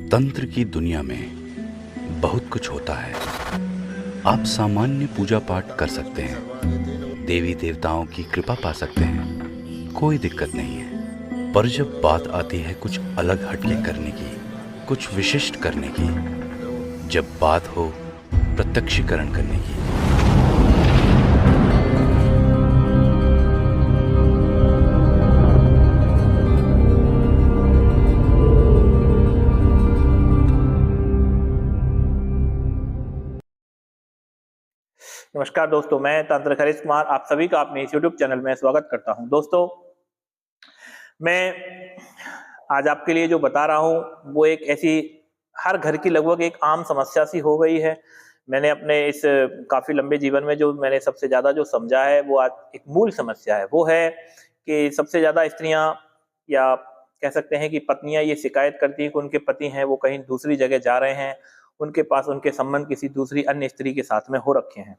तंत्र की दुनिया में बहुत कुछ होता है। आप सामान्य पूजा पाठ कर सकते हैं, देवी देवताओं की कृपा पा सकते हैं, कोई दिक्कत नहीं है। पर जब बात आती है कुछ अलग हटके करने की, कुछ विशिष्ट करने की, जब बात हो प्रत्यक्षीकरण करने की, नमस्कार दोस्तों, मैं तंत्र खरीश कुमार आप सभी का अपने इस यूट्यूब चैनल में स्वागत करता हूं। दोस्तों, मैं आज आपके लिए जो बता रहा हूं वो एक ऐसी हर घर की लगभग एक आम समस्या सी हो गई है। मैंने अपने इस काफ़ी लंबे जीवन में जो मैंने सबसे ज़्यादा जो समझा है वो आज एक मूल समस्या है। वो है कि सबसे ज़्यादा स्त्रियाँ या कह सकते हैं कि पत्नियाँ ये शिकायत करती हैं कि उनके पति हैं वो कहीं दूसरी जगह जा रहे हैं, उनके पास उनके संबंध किसी दूसरी अन्य स्त्री के साथ में हो रखे हैं।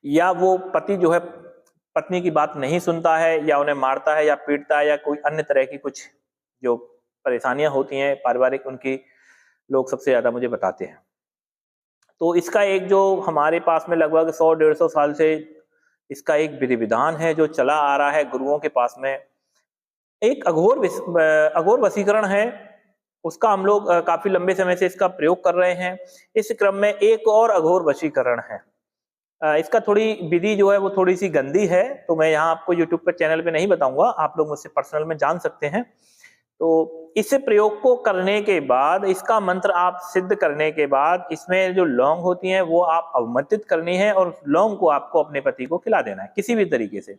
या वो पति जो है पत्नी की बात नहीं सुनता है या उन्हें मारता है या पीटता है या कोई अन्य तरह की कुछ जो परेशानियां होती हैं पारिवारिक उनकी लोग सबसे ज्यादा मुझे बताते हैं। तो इसका एक जो हमारे पास में लगभग 100-150 साल से इसका एक विधि विधान है जो चला आ रहा है गुरुओं के पास में। एक अघोर वशीकरण है, उसका हम लोग काफी लंबे समय से इसका प्रयोग कर रहे हैं। इस क्रम में एक और अघोर वशीकरण है। इसका थोड़ी विधि जो है वो थोड़ी-सी गंदी है, तो मैं यहाँ आपको यूट्यूब पे चैनल पे नहीं बताऊँगा, आप लोग मुझसे पर्सनल में जान सकते हैं। तो इस प्रयोग को करने के बाद, इसका मंत्र आप सिद्ध करने के बाद, इसमें जो लौंग होती हैं वो आप अवमंत्रित करनी है और उस लौंग को आपको अपने पति को खिला देना है, किसी भी तरीके से।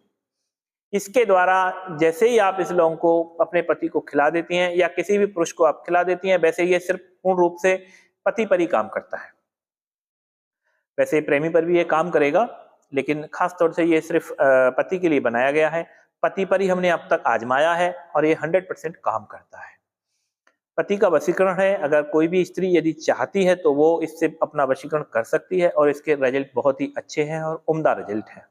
इसके द्वारा जैसे ही आप इस लौंग को अपने पति को खिला देती हैं या किसी भी पुरुष को आप खिला देती हैं, वैसे ये सिर्फ पूर्ण रूप से पति पर ही काम करता है। वैसे प्रेमी पर भी ये काम करेगा, लेकिन खास तौर से ये सिर्फ पति के लिए बनाया गया है। पति पर ही हमने अब तक आजमाया है और ये 100% काम करता है। पति का वशीकरण है, अगर कोई भी स्त्री यदि चाहती है तो वो इससे अपना वशीकरण कर सकती है और इसके रिजल्ट बहुत ही अच्छे हैं और उम्दा रिजल्ट है।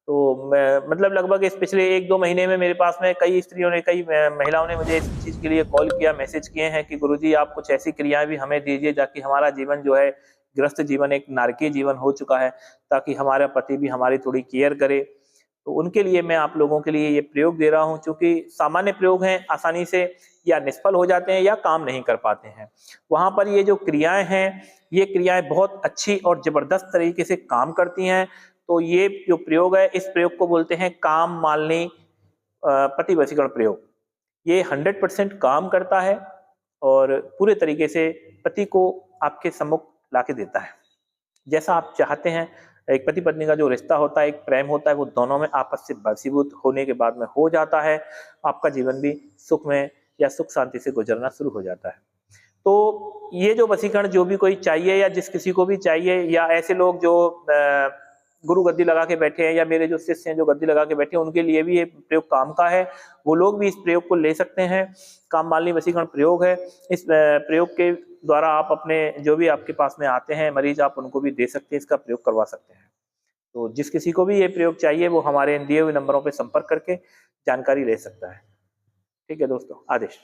तो मैं मतलब लगभग इस पिछले 1-2 महीने में मेरे पास में कई स्त्रियों ने, कई महिलाओं ने मुझे इस चीज़ के लिए कॉल किया, मैसेज किए हैं कि गुरुजी आप कुछ ऐसी क्रियाएँ भी हमें दीजिए ताकि हमारा जीवन जो है गृहस्थ जीवन एक नारकीय जीवन हो चुका है, ताकि हमारा पति भी हमारी थोड़ी केयर करे। तो उनके लिए मैं आप लोगों के लिए ये प्रयोग दे रहा हूँ, चूँकि सामान्य प्रयोग हैं, आसानी से या निष्फल हो जाते हैं या काम नहीं कर पाते हैं। वहाँ पर ये जो क्रियाएँ हैं, ये क्रियाएँ बहुत अच्छी और ज़बरदस्त तरीके से काम करती हैं। तो ये जो प्रयोग है, इस प्रयोग को बोलते हैं काम मालनी पति वशीकरण प्रयोग। ये 100% काम करता है और पूरे तरीके से पति को आपके सम्मुख लाके देता है। जैसा आप चाहते हैं, एक पति पत्नी का जो रिश्ता होता है, एक प्रेम होता है, वो दोनों में आपस से वशीभूत होने के बाद में हो जाता है। आपका जीवन भी सुख में या सुख शांति से गुजरना शुरू हो जाता है। तो ये जो वशीकरण जो भी कोई चाहिए या जिस किसी को भी चाहिए, या ऐसे लोग जो गुरु गद्दी लगा के बैठे हैं या मेरे जो शिष्य हैं जो गद्दी लगा के बैठे हैं, उनके लिए भी ये प्रयोग काम का है। वो लोग भी इस प्रयोग को ले सकते हैं। काम मालनी वशीकरण प्रयोग है। इस प्रयोग के द्वारा आप अपने जो भी आपके पास में आते हैं मरीज, आप उनको भी दे सकते हैं, इसका प्रयोग करवा सकते हैं। तो जिस किसी को भी ये प्रयोग चाहिए वो हमारे इन दिए हुए नंबरों पे संपर्क करके जानकारी ले सकता है। ठीक है दोस्तों, आदेश।